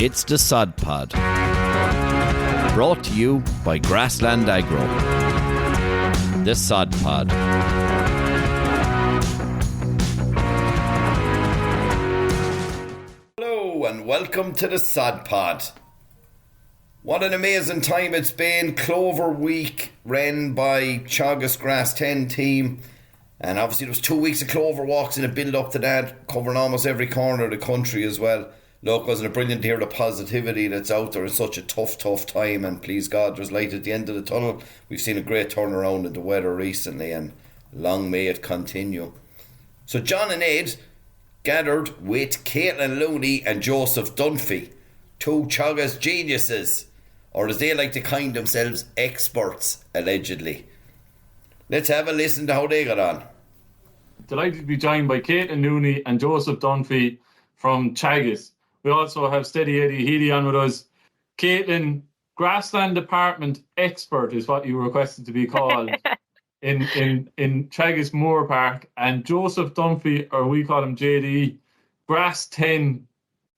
It's the Sod Pod. Brought to you by Grassland Agro. The Sod Pod. Hello and welcome to the Sod Pod. What an amazing time it's been. Clover week ran by Teagasc Grass 10 team. And obviously there was 2 weeks of Clover walks in a build up to that, covering almost every corner of the country as well. Look, wasn't it brilliant to hear the positivity that's out there in such a tough time, and please God there's light at the end of the tunnel. We've seen a great turnaround in the weather recently and long may it continue. So John and Ed gathered with Caitlin Looney and Joseph Dunphy, two Teagasc geniuses, or as they like to kind themselves, experts, allegedly. Let's have a listen to how they got on. Delighted to be joined by Caitlin Looney and Joseph Dunphy from Teagasc. We also have Steady Eddie Healy on with us. Caitlin, Grassland Department Expert is what you requested to be called in Teagasc Moor Park. And Joseph Dunphy, or we call him JD, Grass 10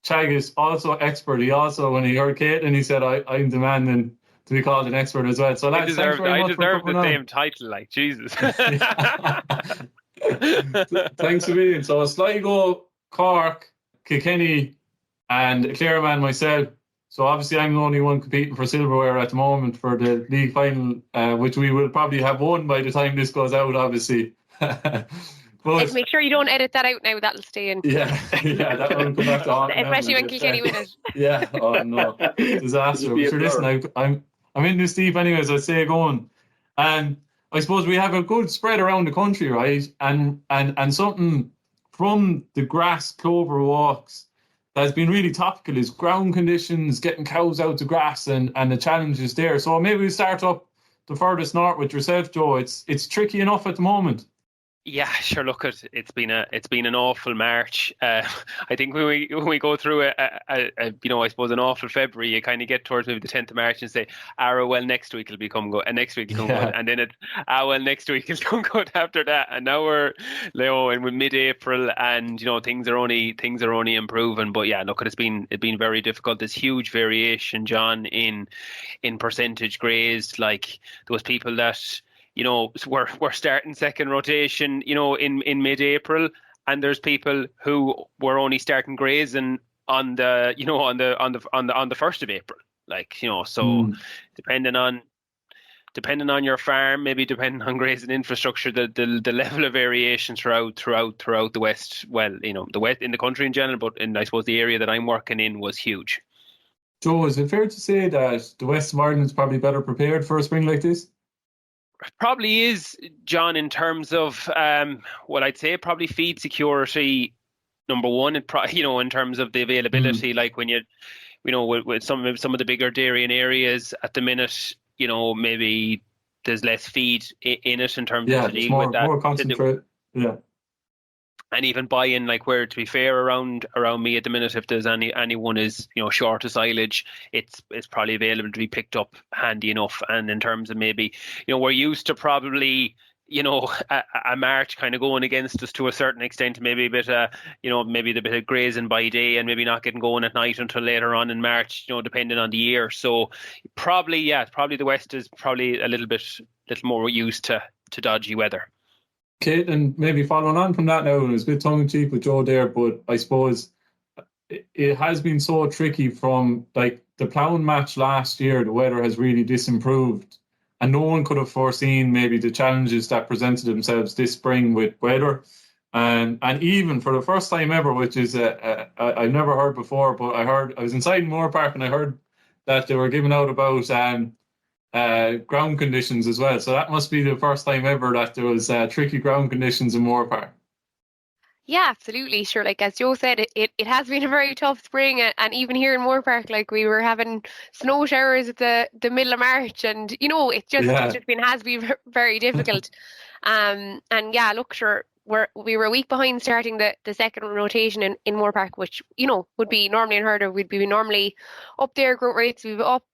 Teagasc, also expert. He also, when he heard Caitlin, he said, I'm demanding to be called an expert as well. So lads, I deserve the same title, like Jesus. Thanks a million. So Sligo, Cork, Kilkenny and Clareman myself. So obviously I'm the only one competing for silverware at the moment for the league final, which we will probably have won by the time this goes out, obviously. But make sure you don't edit that out now, that'll stay in. Yeah, that will come back to haunt me. Especially when Kilkenny win it. Yeah, oh no, disaster. Sure, listen, I'm in this deep anyways, I'd say going. And I suppose we have a good spread around the country, right? And something from the grass clover walks that's been really topical is ground conditions, getting cows out to grass and the challenges there. So maybe we start up the furthest north with yourself, Joe. It's tricky enough at the moment. Yeah, sure. Look, it's been an awful March. I think when we go through I suppose an awful February, you kind of get towards maybe the 10th of March and say, well, next week it'll become good, and next week it'll become good, and then well, next week it'll become good after that, and now we're in mid-April, and things are only improving. But yeah, look, it's been very difficult. There's huge variation, John, in percentage grazed. Like those people that we're starting second rotation, in mid-April, and there's people who were only starting grazing on the 1st of April, depending on your farm, maybe depending on grazing infrastructure, the level of variation throughout the west, the west in the country in general, but in I suppose the area that I'm working in was huge. Joe, is it fair to say that the west of Ireland is probably better prepared for a spring like this? Probably is, John, in terms of I'd say probably feed security, number one, in terms of the availability, like when with some of the bigger dairying areas at the minute, maybe there's less feed in it in terms of dealing with that. More concentrate. Yeah. And even buying, where, to be fair, around me at the minute, if there's anyone is short of silage, it's probably available to be picked up handy enough. And in terms of maybe we're used to probably a March kind of going against us to a certain extent, maybe a bit maybe the bit of grazing by day and maybe not getting going at night until later on in March, depending on the year. So probably the West is probably a little more used to dodgy weather. Caitlin, maybe following on from that now, it was a bit tongue-in-cheek with Joe there, but I suppose it has been so tricky from the ploughing match last year. The weather has really disimproved, and no one could have foreseen maybe the challenges that presented themselves this spring with weather. And even for the first time ever, which is I've never heard before, but I was inside Moor Park and I heard that they were giving out about ground conditions as well. So that must be the first time ever that there was tricky ground conditions in Moor Park. Yeah, absolutely. Sure. As Joe said, it has been a very tough spring, and even here in Moor Park, we were having snow showers at the middle of March, and has been very difficult. And yeah, look, sure, we were a week behind starting the second rotation in Moor Park, which would be normally unheard of. We'd be normally up there, growth rates we'd be up.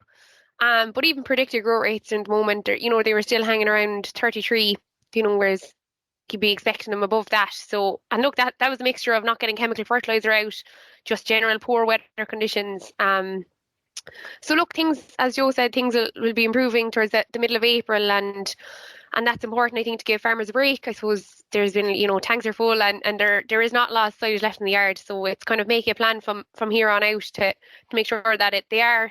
But even predicted growth rates in the moment, they were still hanging around 33, whereas you'd be expecting them above that. So, and look, that was a mixture of not getting chemical fertilizer out, just general poor weather conditions. So look, things, as Joe said, things will be improving towards the middle of April, and that's important, I think, to give farmers a break. I suppose there's been, tanks are full, and there is not a lot of silage left in the yard. So it's kind of making a plan from here on out to make sure that they are,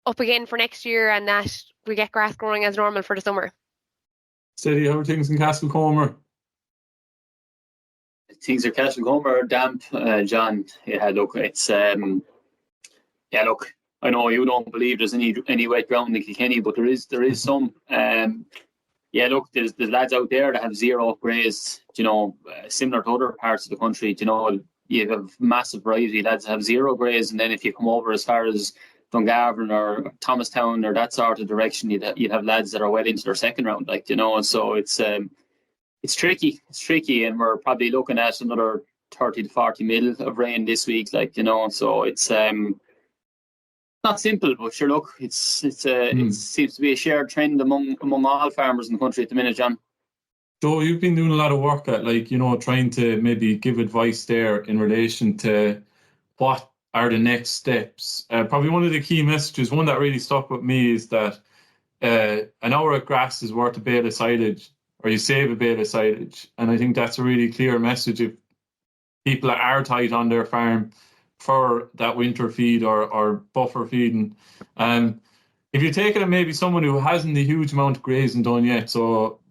up again for next year, and that we get grass growing as normal for the summer. Steady, how are things in Castlecomer? Things are Castlecomer are damp, John. Yeah, look, it's look, I know you don't believe there's any wet ground in Kilkenny, but there is some. Look, there's lads out there that have zero grazed, similar to other parts of the country. You have massive variety. Lads have zero grazed, and then if you come over as far as Dungarvan or Thomastown or that sort of direction, you'd have lads that are well into their second round, so it's tricky. It's tricky, and we're probably looking at another 30 to 40 mil of rain this week, so it's not simple, but sure, look, it seems to be a shared trend among all farmers in the country at the minute, John. Joe, you've been doing a lot of work at trying to maybe give advice there in relation to what are the next steps. Probably one of the key messages, one that really stuck with me, is that an hour of grass is worth a bale of silage, or you save a bale of silage. And I think that's a really clear message if people are tight on their farm for that winter feed or buffer feeding. If you take it at maybe someone who hasn't a huge amount of grazing done yet, so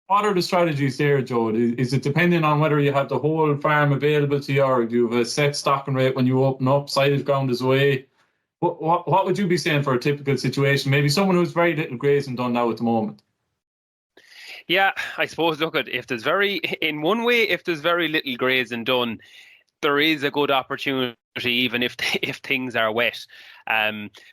what are the strategies there, Joe? Is it depending on whether you have the whole farm available to you, or do you have a set stocking rate when you open up, silage ground is away? What would you be saying for a typical situation? Maybe someone who's very little grazing done now at the moment. Yeah, I suppose, look, if there's very little grazing done, there is a good opportunity, even if things are wet,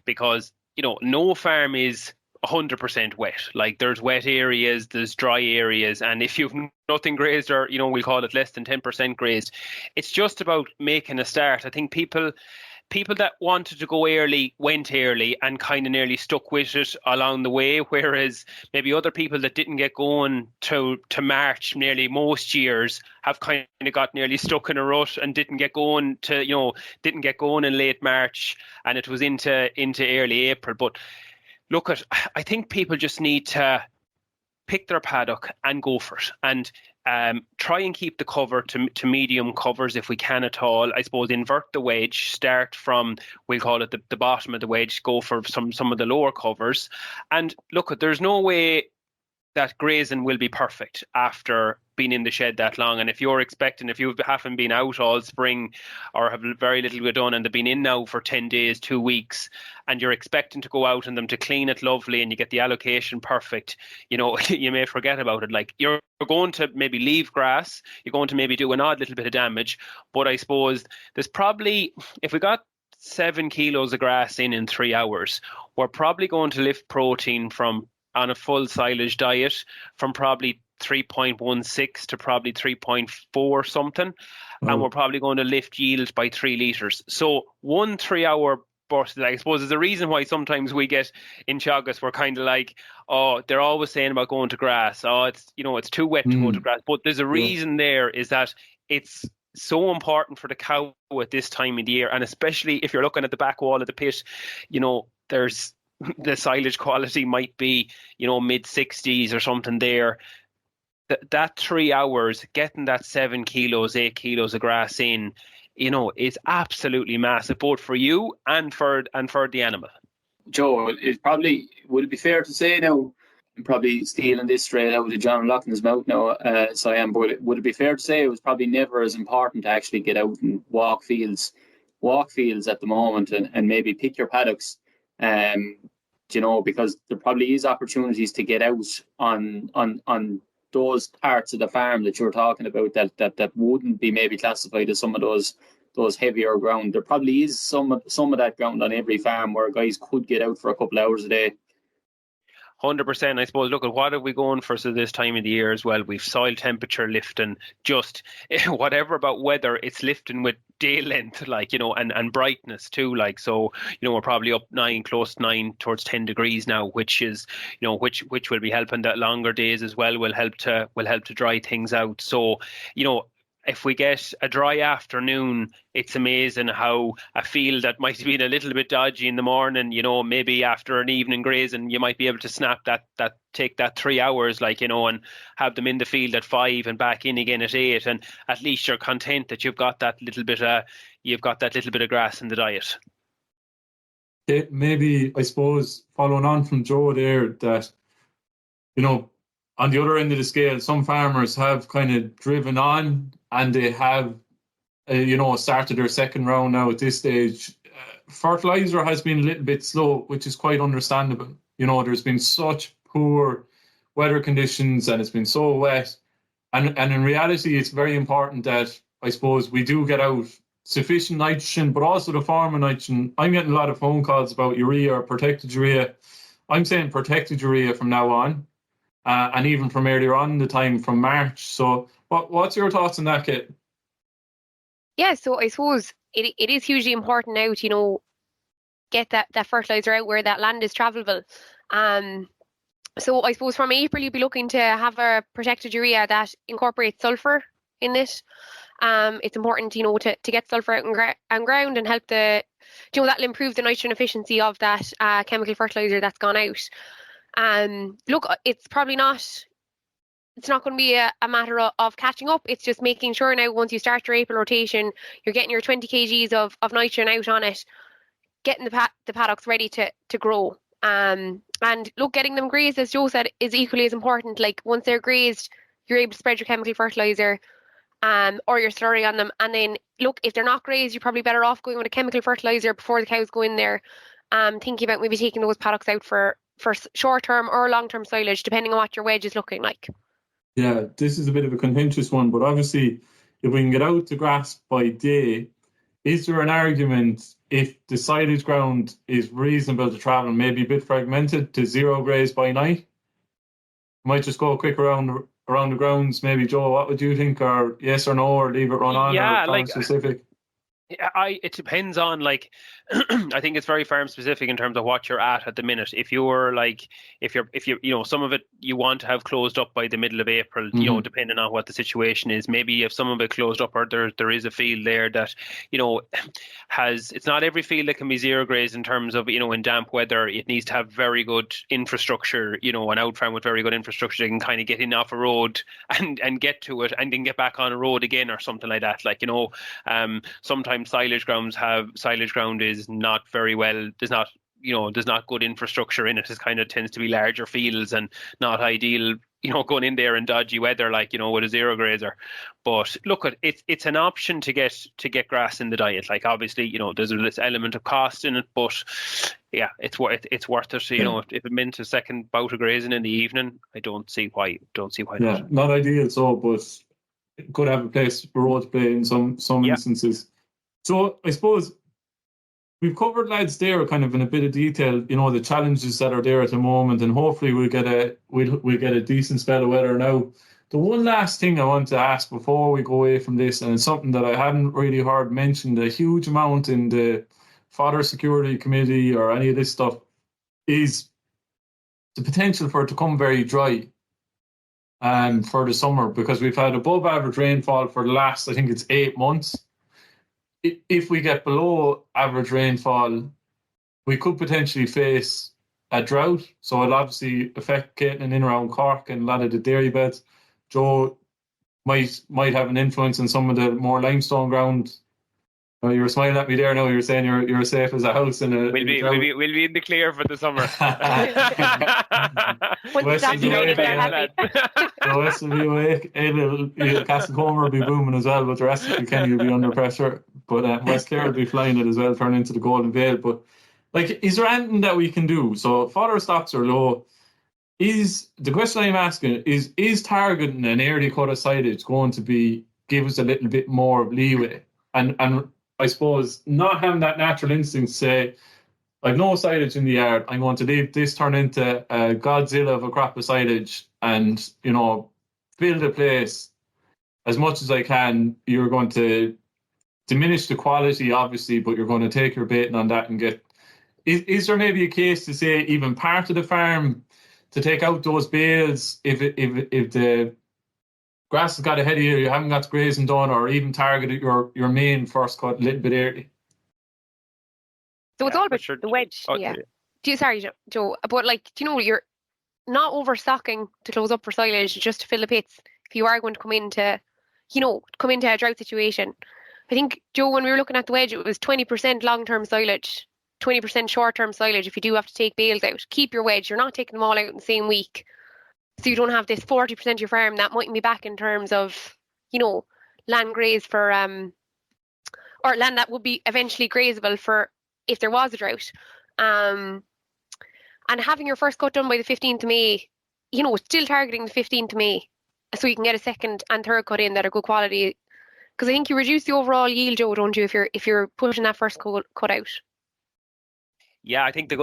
because no farm is 100% wet. Like, there's wet areas, there's dry areas, and if you've nothing grazed, or we'll call it less than 10% grazed, it's just about making a start. I think people that wanted to go early went early and kind of nearly stuck with it along the way, whereas maybe other people that didn't get going to March nearly most years have kind of got nearly stuck in a rut and didn't get going in late March, and it was into early April. But look, I think people just need to pick their paddock and go for it, and try and keep the cover to medium covers if we can at all. I suppose invert the wedge, start from, we'll call it the bottom of the wedge, go for some of the lower covers. And look, there's no way that grazing will be perfect after being in the shed that long. And if you haven't been out all spring or have very little done, and they've been in now for 10 days, 2 weeks, and you're expecting to go out and them to clean it lovely and you get the allocation perfect, you may forget about it. Like, you're going to maybe leave grass, you're going to maybe do an odd little bit of damage. But I suppose there's probably, if we got 7 kilos of grass in 3 hours, we're probably going to lift protein on a full silage diet from probably 3.16 to probably 3.4 something. And we're probably going to lift yield by 3 litres. So 1 3 hour burst, I suppose, is the reason why sometimes we get in Teagasc, we're kind of like, oh, they're always saying about going to grass. Oh, it's too wet to go to grass. But there's a reason there, is that it's so important for the cow at this time of the year. And especially if you're looking at the back wall of the pit, there's the silage quality might be, mid 60s or something there. That 3 hours, getting that 7 kilos, 8 kilos of grass in, is absolutely massive, both for you and for the animal. Joe, would it be fair to say now, I'm probably stealing this straight out of John Loughlin's mouth now, so I am, but would it be fair to say it was probably never as important to actually get out and walk fields at the moment, and maybe pick your paddocks, because there probably is opportunities to get out on those parts of the farm that you're talking about that wouldn't be maybe classified as some of those heavier ground. There probably is some of that ground on every farm where guys could get out for a couple of hours a day. 100%. I suppose, look at what are we going for so this time of the year as well. We've soil temperature lifting, just whatever about weather, it's lifting with day length, like, you know, and brightness too, like, so, you know, we're probably up close to 9 towards 10 degrees now, which is, you know, which will be helping. That longer days as well will help to dry things out. So, you know, if we get a dry afternoon, it's amazing how a field that might have been a little bit dodgy in the morning, you know, maybe after an evening grazing, you might be able to snap take that 3 hours, like, you know, and have them in the field at 5 and back in again at 8, and at least you're content that you've got that little bit of grass in the diet. Maybe, I suppose, following on from Joe there, that, you know, on the other end of the scale, some farmers have kind of driven on and they have, you know, started their second round now at this stage. Fertilizer has been a little bit slow, which is quite understandable. You know, there's been such poor weather conditions and it's been so wet. And in reality, it's very important that, I suppose, we do get out sufficient nitrogen, but also the form of nitrogen. I'm getting a lot of phone calls about urea or protected urea. I'm saying protected urea from now on. And even from earlier on in the time, from March. So what's your thoughts on that, Kit? Yeah, so I suppose it is hugely important now to, you know, get that fertilizer out where that land is travelable. So I suppose from April you'd be looking to have a protected urea that incorporates sulfur in it. It's important, you know, to get sulfur out and ground and help you know, that'll improve the nitrogen efficiency of that chemical fertilizer that's gone out. Look, it's not going to be a matter of catching up. It's just making sure now, once you start your April rotation, you're getting your 20 kgs of nitrogen out on it, getting the paddocks ready to grow. And look, getting them grazed, as Joe said, is equally as important. Like, once they're grazed, you're able to spread your chemical fertilizer or your slurry on them. And then, look, if they're not grazed, you're probably better off going with a chemical fertilizer before the cows go in there. Thinking about maybe taking those paddocks out for short-term or long-term silage, depending on what your wedge is looking like. Yeah, this is a bit of a contentious one, but obviously, if we can get out the grass by day, is there an argument, if the silage ground is reasonable to travel, maybe a bit fragmented, to zero graze by night? Might just go quick around the grounds. Maybe, Joe, what would you think? Or yes or no, or leave it run on, or farm specific? It depends on, like, I think it's very farm specific in terms of what you're at the minute. If you're like, if you you know, some of it you want to have closed up by the middle of April, you know, depending on what the situation is. Maybe if some of it closed up, or there is a field there that, you know, it's not every field that can be zero graze in terms of, you know, in damp weather. It needs to have very good infrastructure, you know, an out farm with very good infrastructure that can kind of get in off a road and get to it and then get back on a road again or something like that. Like, you know, sometimes silage ground is not very well, there's not good infrastructure in it. It kind of tends to be larger fields and not ideal, you know, going in there in dodgy weather, like, you know, with a zero grazer. But look, it's an option to get grass in the diet. Like, obviously, you know, there's this element of cost in it, but yeah, it's worth it. You know, if it meant a second bout of grazing in the evening, I don't see why yeah, not ideal, so, but it could have a place for road to play in some instances. So I suppose we've covered, lads, there kind of in a bit of detail, you know, the challenges that are there at the moment, and hopefully we'll get a decent spell of weather. Now, the one last thing I want to ask before we go away from this, and it's something that I hadn't really heard mentioned a huge amount in the Fodder Security Committee or any of this stuff, is the potential for it to come very dry for the summer, because we've had above average rainfall for the last, I think it's 8 months. If we get below average rainfall, we could potentially face a drought. So it'll obviously affect Caithness in and around Cork and a lot of the dairy beds. Joe might have an influence on some of the more limestone ground. You were smiling at me there. Now you're saying you're safe as a house in a. We'll be in the clear for the summer. The West will be awake. Teagasc Clover will be booming as well, but the rest of the Kenny will be under pressure. But West Clare will be flying it as well, turning into the Golden Vale. But, like, is there anything that we can do? So fodder stocks are low. Is the question I'm asking is targeting an early cut of silage going to give us a little bit more leeway? And I suppose not having that natural instinct to say, I've no silage in the yard. I'm going to leave this turn into a Godzilla of a crop of silage and, build a place as much as I can. You're going to diminish the quality, obviously, but you're going to take your baiting on that and get... Is there maybe a case to say even part of the farm to take out those bales if the grass has got ahead of you, you haven't got the grazing done, or even targeted your main first cut a little bit early? So it's all about the wedge. Yeah. Sorry, Joe. But you're not overstocking to close up for silage just to fill the pits. If you are going to come into a drought situation, I think, Joe, when we were looking at the wedge, it was 20% long-term silage, 20% short-term silage. If you do have to take bales out, keep your wedge. You're not taking them all out in the same week, so you don't have this 40% of your farm that mightn't be back in terms of, land grazed for or land that would be eventually grazable for if there was a drought. And having your first cut done by the 15th of May, still targeting the 15th of May, so you can get a second and third cut in that are good quality. Because I think you reduce the overall yield, Joe, don't you, if you're pushing that first cut out? Yeah, I think the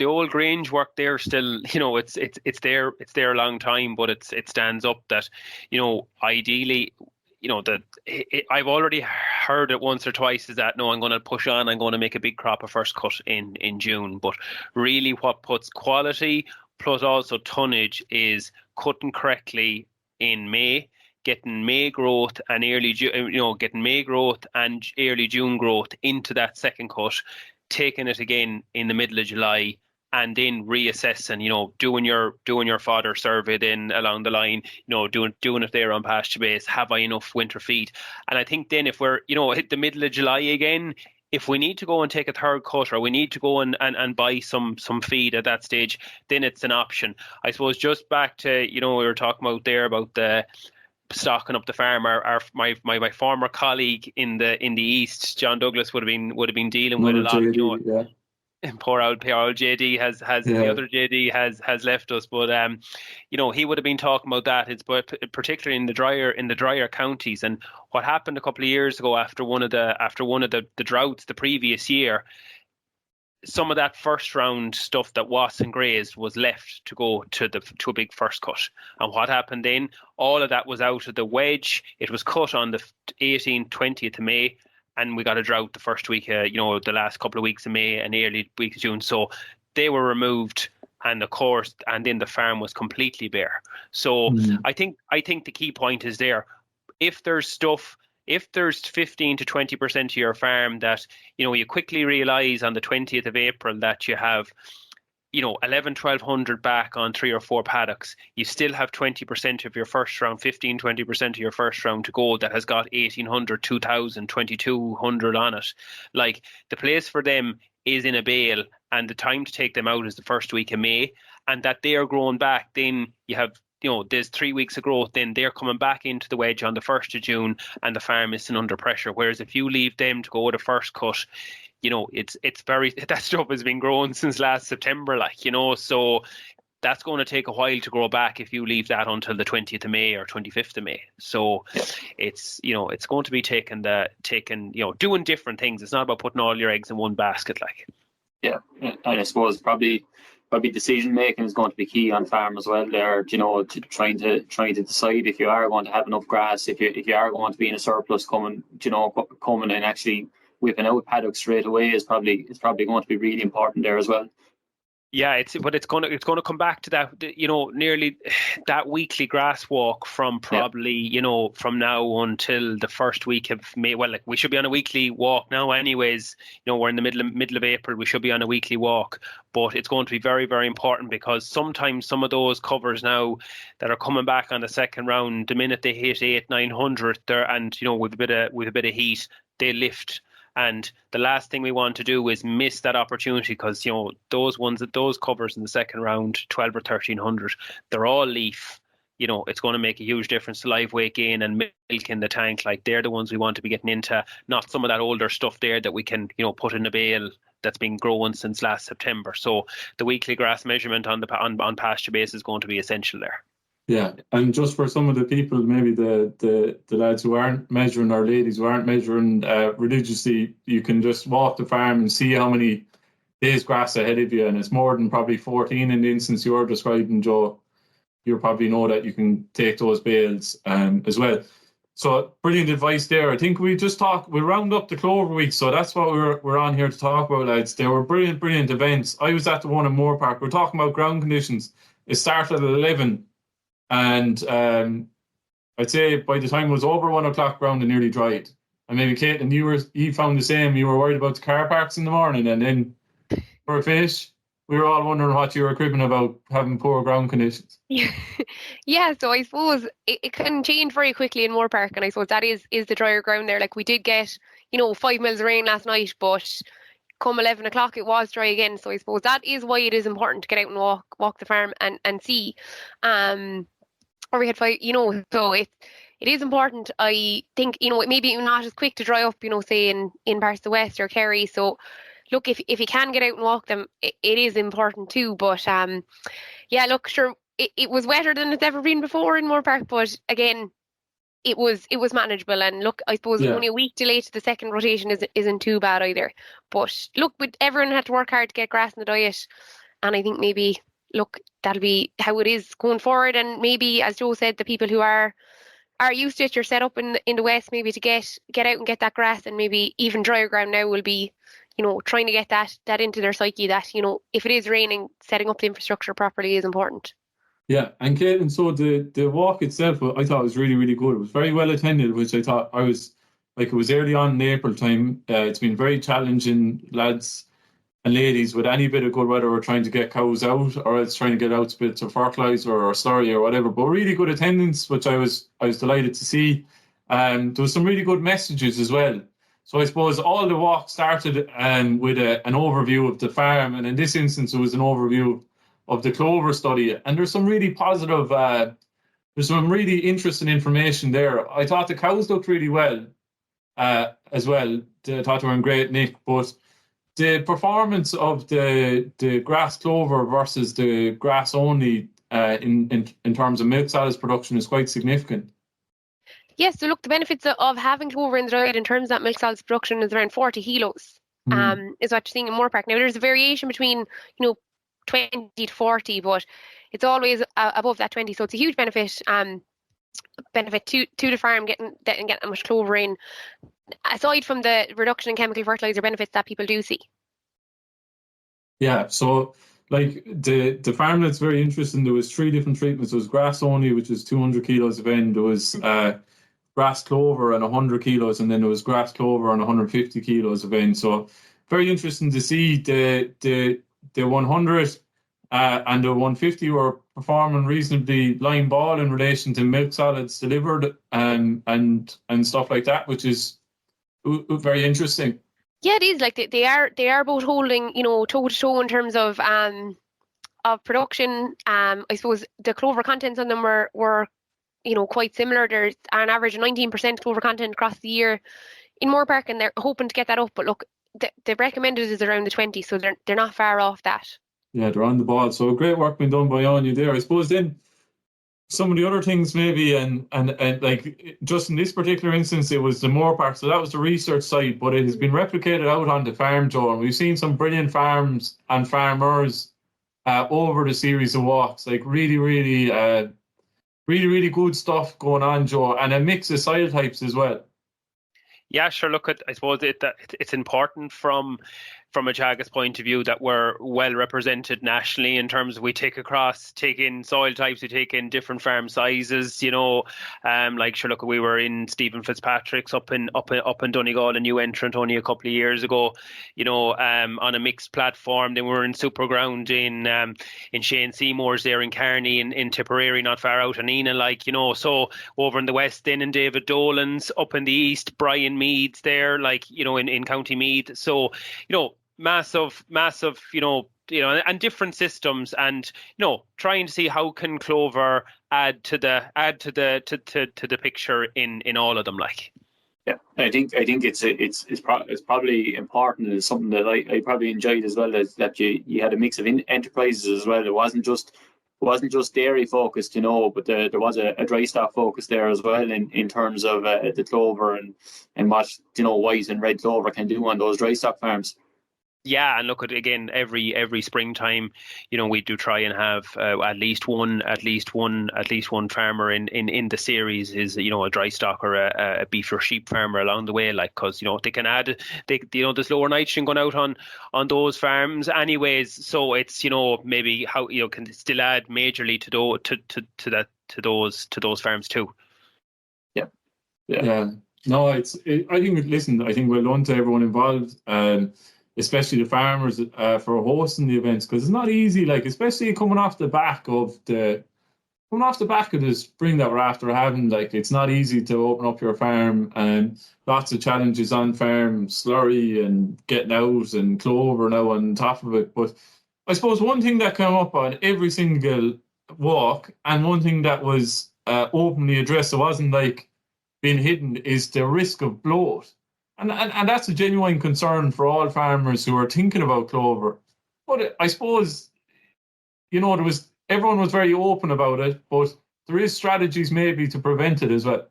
old Grange work there still, it's there a long time, but it stands up that, ideally, that I've already heard it once or twice is that, no, I'm going to push on, I'm going to make a big crop of first cut in June. But really what puts quality plus also tonnage is cutting correctly in May, getting May growth and early June growth into that second cut, taking it again in the middle of July, and then reassessing, doing your fodder survey then along the line, doing it there on pasture base. Have I enough winter feed? And I think then if we're, hit the middle of July again, if we need to go and take a third cut, or we need to go and buy some feed at that stage, then it's an option. I suppose just back to, we were talking about there about the stocking up the farm. My former colleague in the east, John Douglas, would have been dealing with a lot. JD, yeah. And poor old JD has the other JD has left us, but he would have been talking about that. It's particularly in the drier counties. And what happened a couple of years ago after one of the droughts the previous year, some of that first round stuff that wasn't grazed was left to go to a big first cut. And what happened then? All of that was out of the wedge. It was cut on the 18th, 20th of May, and we got a drought the first week, the last couple of weeks of May and early week of June. So they were removed, and then the farm was completely bare. So I think the key point is there. If there's 15 to 20% of your farm that, you quickly realise on the 20th of April that you have, 1,100 back on 3 or 4 paddocks, you still have 20% of your first round, 20% of your first round to go that has got 1,800, 2,000, 2,200 on it. Like, the place for them is in a bale, and the time to take them out is the first week of May, and that they are growing back, then you have, there's 3 weeks of growth, then they're coming back into the wedge on the 1st of June, and the farm isn't under pressure. Whereas if you leave them to go to first cut, it's very, that stuff has been growing since last September, so that's going to take a while to grow back if you leave that until the 20th of May or 25th of May. So it's going to be doing different things. It's not about putting all your eggs in one basket, Yeah, and I suppose probably decision making is going to be key on farm as well. There, to trying to decide if you are going to have enough grass, if you are going to be in a surplus coming and actually whipping out paddocks straight away is probably going to be really important there as well. Yeah, it's going to come back to that, nearly that weekly grass walk from probably, from now until the first week of May. Well, we should be on a weekly walk now anyways. We're in the middle of April, we should be on a weekly walk, but it's going to be very, very important, because sometimes some of those covers now that are coming back on the second round, the minute they hit 800-900 there, and with a bit of heat, they lift. And the last thing we want to do is miss that opportunity, because those covers in the second round, 12 or 1300, they're all leaf. It's going to make a huge difference to live weight gain and milk in the tank. They're the ones we want to be getting into, not some of that older stuff there that we can put in a bale that's been growing since last September. So the weekly grass measurement on pasture base is going to be essential there. Yeah, and just for some of the people, maybe the lads who aren't measuring, or ladies who aren't measuring religiously, you can just walk the farm and see how many days grass ahead of you, and it's more than probably 14 in the instance you're describing, Joe. You probably know that you can take those bales as well. So brilliant advice there. I think we'll round up the Clover week. So that's what we're on here to talk about, lads. They were brilliant events. I was at the one in Moore Park. We're talking about ground conditions. It started at 11, and I'd say by the time it was over 1 o'clock, ground had nearly dried. And maybe Kate, and you found the same. You were worried about the car parks in the morning, and then for a finish, we were all wondering what you were cribbing about having poor ground conditions. Yeah, so I suppose it can change very quickly in Moore Park, and I suppose that is the drier ground there. Like, we did get, 5 mils of rain last night, but come 11 o'clock it was dry again. So I suppose that is why it is important to get out and walk the farm and see. Or we had 5, so it is important. I think, it may be not as quick to dry up, say in parts of the West or Kerry. So look, if you can get out and walk them, it is important too. But yeah, look, sure, it was wetter than it's ever been before in Moore Park, but again, it was manageable. And look, I suppose only a week delay to the second rotation isn't too bad either. But look, everyone had to work hard to get grass in the diet, and I think maybe, look, that'll be how it is going forward. And maybe, as Joe said, the people who are used to it, you're set up in the West, maybe to get out and get that grass, and maybe even drier ground now will be, trying to get that into their psyche, that, if it is raining, setting up the infrastructure properly is important. Yeah, and Caitlin, so the walk itself, I thought was really, really good. It was very well attended, which I thought it was early on in April time. It's been very challenging, lads and ladies, with any bit of good weather. We're trying to get cows out, or it's trying to get out bits of fertilizer or slurry or whatever. But really good attendance, which I was delighted to see. There was some really good messages as well. So I suppose all the walk started with an overview of the farm, and in this instance, it was an overview of the Clover study. And there's some really positive, there's some really interesting information there. I thought the cows looked really well as well. I thought they were in great nick, but the performance of the grass clover versus the grass only in terms of milk solids production is quite significant. Yes, so look, the benefits of having clover in the diet in terms of that milk solids production is around 40 kilos. Is what you're seeing in Moore Park. Now, there's a variation between 20 to 40, but it's always above that 20. So it's a huge benefit to the farm getting that much clover in, aside from the reduction in chemical fertilizer benefits that people do see. Yeah, so like the farm that's very interesting, there was 3 different treatments. There was grass only, which is 200 kilos of N. There was grass clover and 100 kilos, and then there was grass clover and 150 kilos of N. So very interesting to see the 100 and the 150 were performing reasonably line ball in relation to milk solids delivered and stuff like that, which is very interesting. Yeah, it is. Like they are both holding, toe to toe in terms of production. I suppose the clover contents on them were quite similar. There's an average of 19% clover content across the year in Moore Park, and they're hoping to get that up. But look, the recommended is around the 20, so they're not far off that. Yeah, they're on the ball. So great work being done by Anya there. I suppose then some of the other things maybe, and like just in this particular instance, it was the Moore Park. So that was the research side, but it has been replicated out on the farm, Joe. And we've seen some brilliant farms and farmers over the series of walks. Like really, really good stuff going on, Joe, and a mix of soil types as well. Yeah, sure. Look, I suppose it's important from a Teagasc point of view that we're well represented nationally in terms of we take in soil types, we take in different farm sizes, like sure, look, we were in Stephen Fitzpatrick's up in Donegal, a new entrant only a couple of years ago, on a mixed platform. Then we were in Superground in Shane Seymour's there in Kearney, in Tipperary, not far out, and Enna, so over in the west then in David Dolan's, up in the east, Brian Meads there, in County Meath. So, massive, and different systems, and trying to see how can clover add to the picture in all of them, like. Yeah, I think it's probably important, and it's something that I probably enjoyed as well, is that you had a mix of enterprises as well. It wasn't just dairy focused, but there was a dry stock focus there as well in terms of the clover and what white and red clover can do on those dry stock farms. Yeah, and look at again every springtime, we do try and have at least one farmer in the series is a dry stock or a beef or sheep farmer along the way, like because they can add there's lower nitrogen going out on those farms anyways, so it's maybe how can still add majorly to those farms too. Yeah. No, I think. Listen, I think well done to everyone involved, especially the farmers for hosting the events, because it's not easy. Like especially coming off the back of the spring that we're after having. Like it's not easy to open up your farm, and lots of challenges on farm, slurry and getting out, and clover now on top of it. But I suppose one thing that came up on every single walk, and one thing that was openly addressed, it wasn't like being hidden, is the risk of bloat. And that's a genuine concern for all farmers who are thinking about clover. But I suppose, everyone was very open about it, but there is strategies maybe to prevent it as well.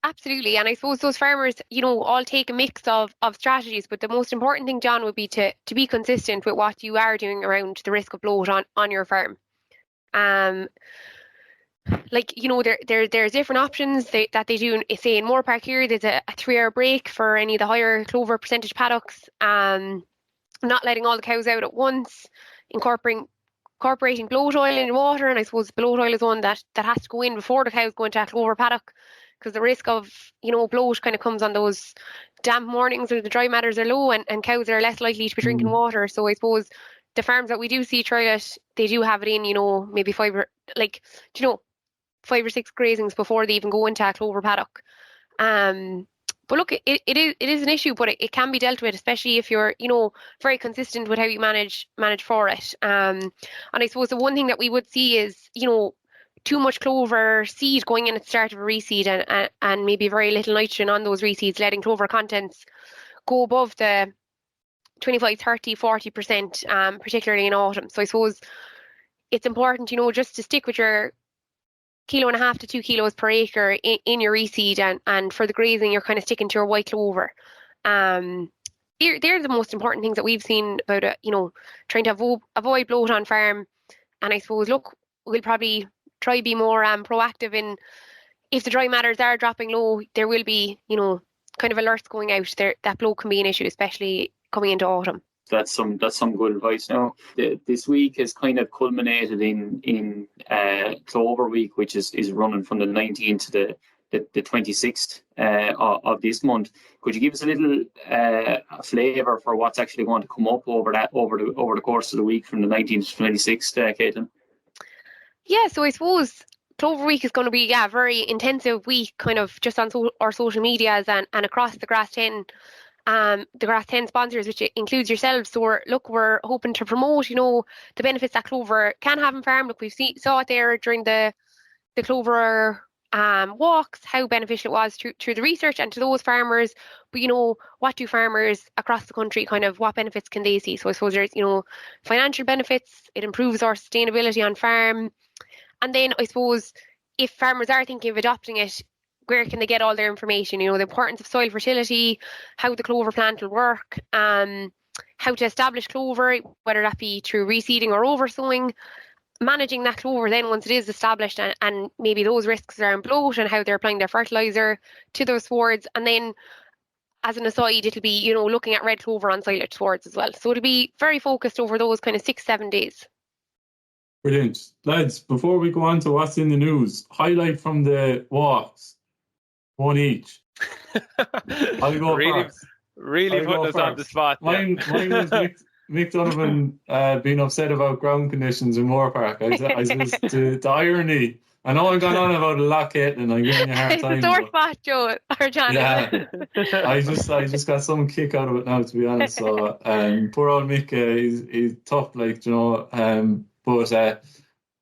Absolutely. And I suppose those farmers, all take a mix of strategies, but the most important thing, John, would be to be consistent with what you are doing around the risk of bloat on your farm. There's different options that they do. Say in Moorpark here, there's a 3-hour break for any of the higher clover percentage paddocks. Not letting all the cows out at once, incorporating bloat oil in water, and I suppose bloat oil is one that has to go in before the cows go into a clover paddock, because the risk of bloat kind of comes on those damp mornings where the dry matters are low, and cows are less likely to be drinking water. So I suppose the farms that we do see try it, they do have it in, maybe 5 or 6 grazings before they even go into a clover paddock. But look, it is an issue, but it can be dealt with, especially if you're, very consistent with how you manage for it. And I suppose the one thing that we would see is, too much clover seed going in at the start of a reseed, and maybe very little nitrogen on those reseeds, letting clover contents go above the 25, 30, 40%, particularly in autumn. So I suppose it's important, just to stick with your 1.5 to 2 kilos per acre in your reseed, and for the grazing you're kind of sticking to your white clover. They're the most important things that we've seen about it, trying to avoid bloat on farm. And I suppose, look, we'll probably try to be more proactive in, if the dry matters are dropping low, there will be kind of alerts going out there that bloat can be an issue, especially coming into autumn. That's some good advice. Now, this week has kind of culminated in Clover Week, which is running from the 19th to the 26th of this month. Could you give us a little flavour for what's actually going to come up over the course of the week from the 19th to 26th, Caitlin? Yeah, so I suppose Clover Week is going to be a very intensive week, kind of just on our social medias and across the Grass 10. The Grass 10 sponsors, which includes yourselves. So we're hoping to promote, the benefits that clover can have in farm. Look, saw it there during the clover walks, how beneficial it was through the research and to those farmers. But what do farmers across the country, kind of what benefits can they see? So I suppose there's financial benefits. It improves our sustainability on farm. And then I suppose if farmers are thinking of adopting it, where can they get all their information? The importance of soil fertility, how the clover plant will work, how to establish clover, whether that be through reseeding or oversowing, managing that clover then once it is established, and maybe those risks around bloat and how they're applying their fertiliser to those swards. And then, as an aside, it'll be, looking at red clover on silage swards as well. So it'll be very focused over those kind of 6-7 days. Brilliant. Lads, before we go on to what's in the news, highlight from the walks. One each. I'll go first. Really putting us on the spot. Mine was Mick Donovan being upset about ground conditions in Moorpark. I just the irony. I know I've gone on about a lot, Caitlin. I'm giving you a hard time. It's a sore spot, Joe or John. Yeah, I just got some kick out of it now, to be honest. So poor old Mick, he's tough, but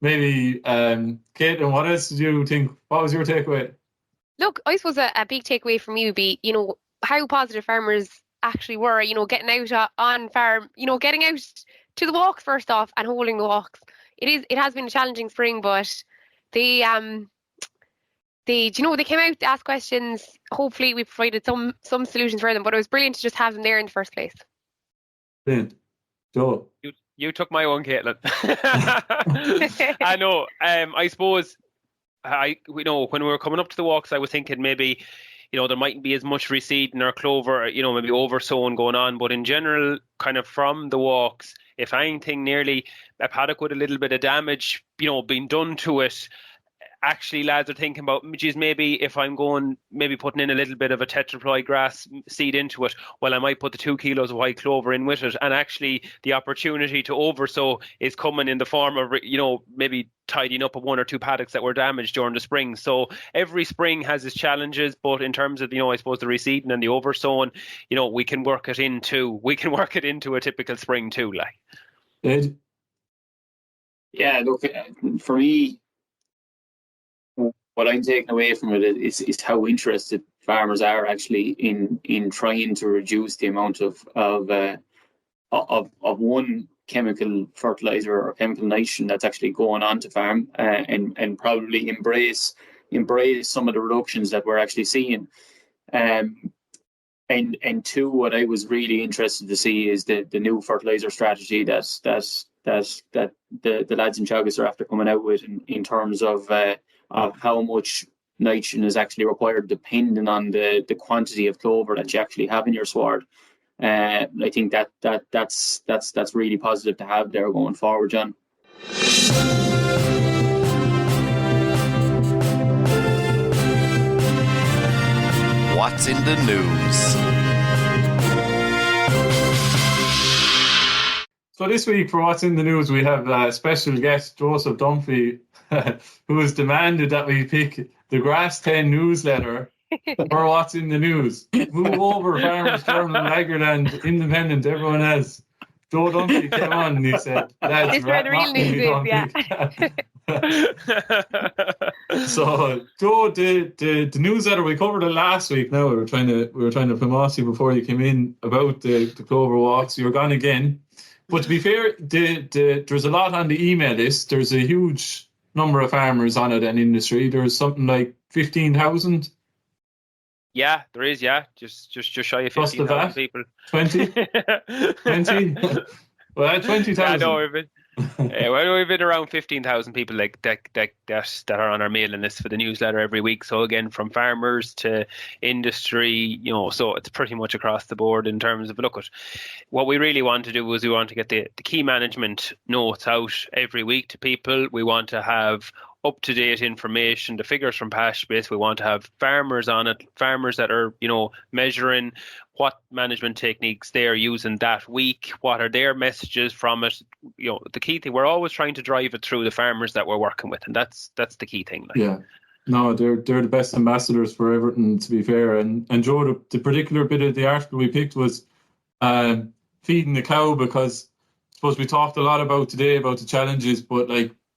maybe Caitlin, what else did you think? What was your takeaway? Look, I suppose a big takeaway from you would be, how positive farmers actually were, getting out on farm, getting out to the walks first off and holding the walks. It has been a challenging spring, but they came out to ask questions. Hopefully we provided some solutions for them, but it was brilliant to just have them there in the first place. Brilliant. Joe. You took my one, Caitlin. I know. I suppose when we were coming up to the walks, I was thinking maybe, there mightn't be as much reseeding or clover, maybe oversown going on. But in general, kind of from the walks, if anything, nearly a paddock with a little bit of damage, being done to it. Actually, lads are thinking about, geez, maybe if I'm putting in a little bit of a tetraploid grass seed into it, well, I might put the 2 kilos of white clover in with it. And actually, the opportunity to oversow is coming in the form of, maybe tidying up 1 or 2 paddocks that were damaged during the spring. So every spring has its challenges, but in terms of, I suppose the reseeding and the oversowing, we can work it into a typical spring too, like. Ed? Yeah, look, for me, what I'm taking away from it is how interested farmers are actually in trying to reduce the amount of one chemical fertilizer or chemical nitrogen that's actually going on to farm, and probably embrace some of the reductions that we're actually seeing. And two, what I was really interested to see is the new fertilizer strategy that the lads in Teagasc are after coming out with in terms of how much nitrogen is actually required depending on the quantity of clover that you actually have in your sward. I think that's really positive to have there going forward, John. What's in the news? So this week for What's in the News, we have a special guest, Joseph Dunphy, who has demanded that we pick the Grass 10 newsletter for What's in the News. Move over, Farmers Journal, Lagerland, Independent, everyone else. Joe Dunphy came on and he said, "This is where the real news is, yeah." So, Joe, the newsletter, we covered it last week. Now we were trying to promote you before you came in about the Clover walks. You're gone again. But to be fair, there's a lot on the email list. There's a huge number of farmers on it and industry. There's something like 15,000. Yeah, there is. Yeah, just shy of 15,000 people. 20. Well, 20,000. Yeah, no, we've been around 15,000 people like that are on our mailing list for the newsletter every week. So again, from farmers to industry, so it's pretty much across the board in terms of what we really want to do is we want to get the key management notes out every week to people. We want to have up-to-date information, the figures from Pasture Base. We want to have farmers on it, farmers that are, measuring what management techniques they're using that week, what are their messages from it. The key thing, we're always trying to drive it through the farmers that we're working with, and that's the key thing. Like. Yeah. No, they're the best ambassadors for everything, to be fair. And Joe, the particular bit of the article we picked was feeding the cow, because I suppose we talked a lot about today about the challenges, but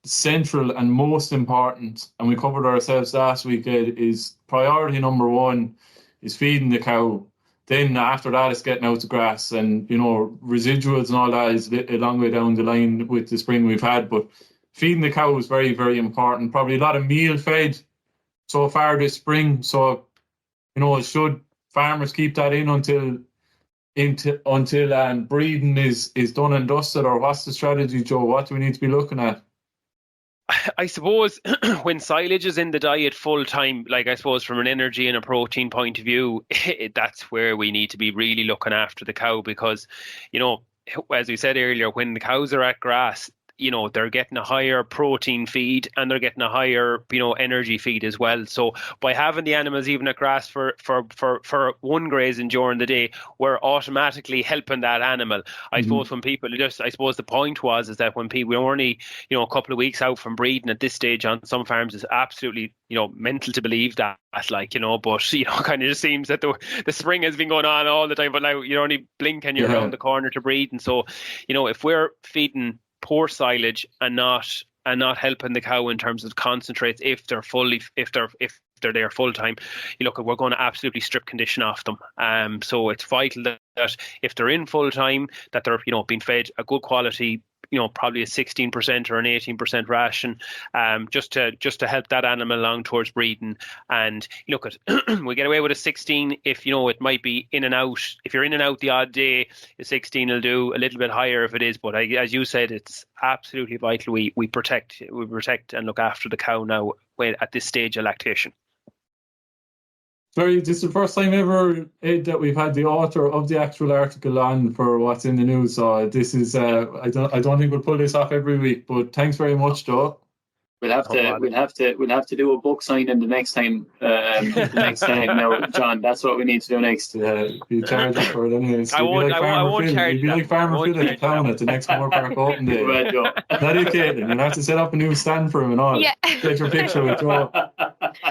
central and most important, and we covered ourselves last week, Ed, is priority number 1 is feeding the cow. Then after that, it's getting out the grass, and residuals and all that is a long way down the line with the spring we've had. But feeding the cow is very, very important. Probably a lot of meal fed so far this spring. So should farmers keep that in until breeding is done and dusted, or what's the strategy, Joe? What do we need to be looking at? I suppose when silage is in the diet full time, I suppose from an energy and a protein point of view, that's where we need to be really looking after the cow, because, as we said earlier, when the cows are at grass, they're getting a higher protein feed and they're getting a higher, energy feed as well. So by having the animals even at grass for one grazing during the day, we're automatically helping that animal. I suppose when people I suppose the point is that when people, we're only, a couple of weeks out from breeding at this stage on some farms, is absolutely, mental to believe that, but kind of just seems that the spring has been going on all the time, but now you're only blink and you're around the corner to breed. And so, if we're feeding poor silage and not helping the cow in terms of concentrates, if they're there full time, we're going to absolutely strip condition off them. So it's vital that if they're in full time, that they're being fed a good quality probably a 16% or an 18% ration, just to help that animal along towards breeding. And look at we get away with a 16 if it might be in and out. If you're in and out the odd day, a 16 will do. A little bit higher if it is, but as you said, it's absolutely vital we protect and look after the cow now at this stage of lactation. Sorry, this is the first time ever, Ed, that we've had the author of the actual article on for what's in the news. So this is I don't think we'll pull this off every week, but thanks very much, Joe. We'll have to do a book signing the next time. Now, John, that's what we need to do next. Be charged for it anyways. I won't charge. You'd be like Farmer Phil at the town at the next Moore Park Open Day. Well, Joe. Not you kidding. You'll have to set up a new stand for him and all. Yeah. Get your picture with Joe.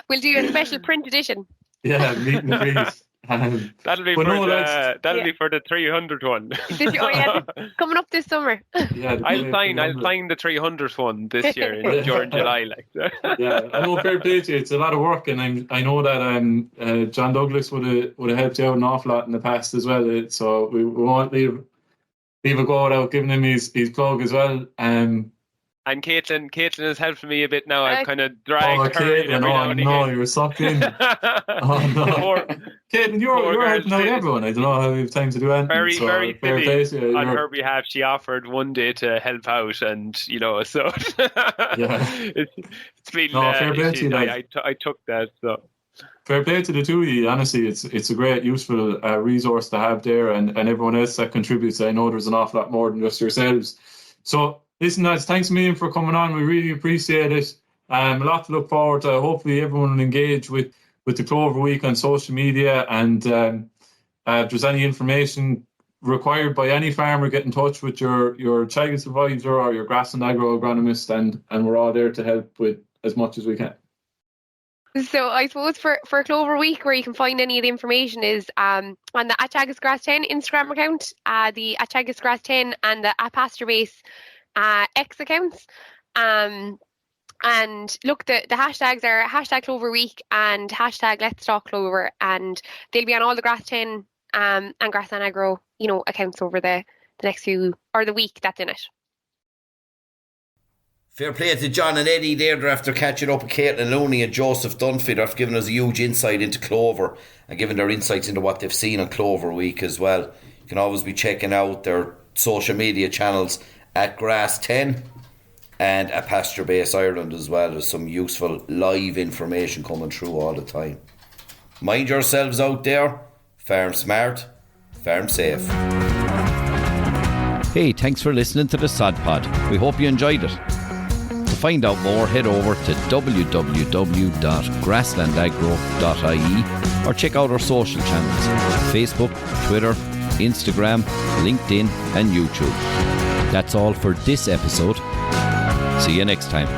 We'll do a special print edition. Yeah, meet and greet. That'll be for the 300 one. Coming up this summer. Yeah, I'll sign the 300th one this year during July. Yeah, I know, fair play to you. It's a lot of work, and I know that John Douglas would have helped you out an awful lot in the past as well. So we won't leave a go without giving him his plug as well. And Caitlin has helped me a bit now. I've kind of dragged her Caitlin, in every now and again. You were sucked in. Oh no, Caitlin, you're helping out everyone. I don't know how you have time to do anything. Very busy. On her You're... behalf, she offered one day to help out, and so yeah. it's been. Fair play to you, I took that. So fair play to the two of you. Honestly, it's a great, useful resource to have there, and everyone else that contributes. I know there's an awful lot more than just yourselves. So. Listen, lads, thanks a million for coming on. We really appreciate it. A lot to look forward to. Hopefully everyone will engage with the Clover Week on social media, and if there's any information required by any farmer, get in touch with your Teagasc advisor or your grassland agro agronomist, and we're all there to help with as much as we can. So I suppose for Clover Week, where you can find any of the information is on the @Teagasc Grass 10 Instagram account, the @Teagasc Grass 10 and the @Pasture Base X accounts. And look, the hashtags are #Clover Week and #Let's Talk Clover, and they'll be on all the Grass 10 and Grassland Agro accounts over the next few, or the week that's in it. Fair play to John and Eddie there after catching up with Caitlin, Looney and Joseph Dunphy. They've given us a huge insight into Clover and given their insights into what they've seen on Clover Week as well. You can always be checking out their social media channels @Grass 10 and @Pasture Base Ireland as well. There's some useful live information coming through all the time. Mind yourselves out there. Farm smart, farm safe. Hey, thanks for listening to the Sod Pod. We hope you enjoyed it. To find out more, head over to www.grasslandagro.ie or check out our social channels: Facebook, Twitter, Instagram, LinkedIn and YouTube. That's all for this episode. See you next time.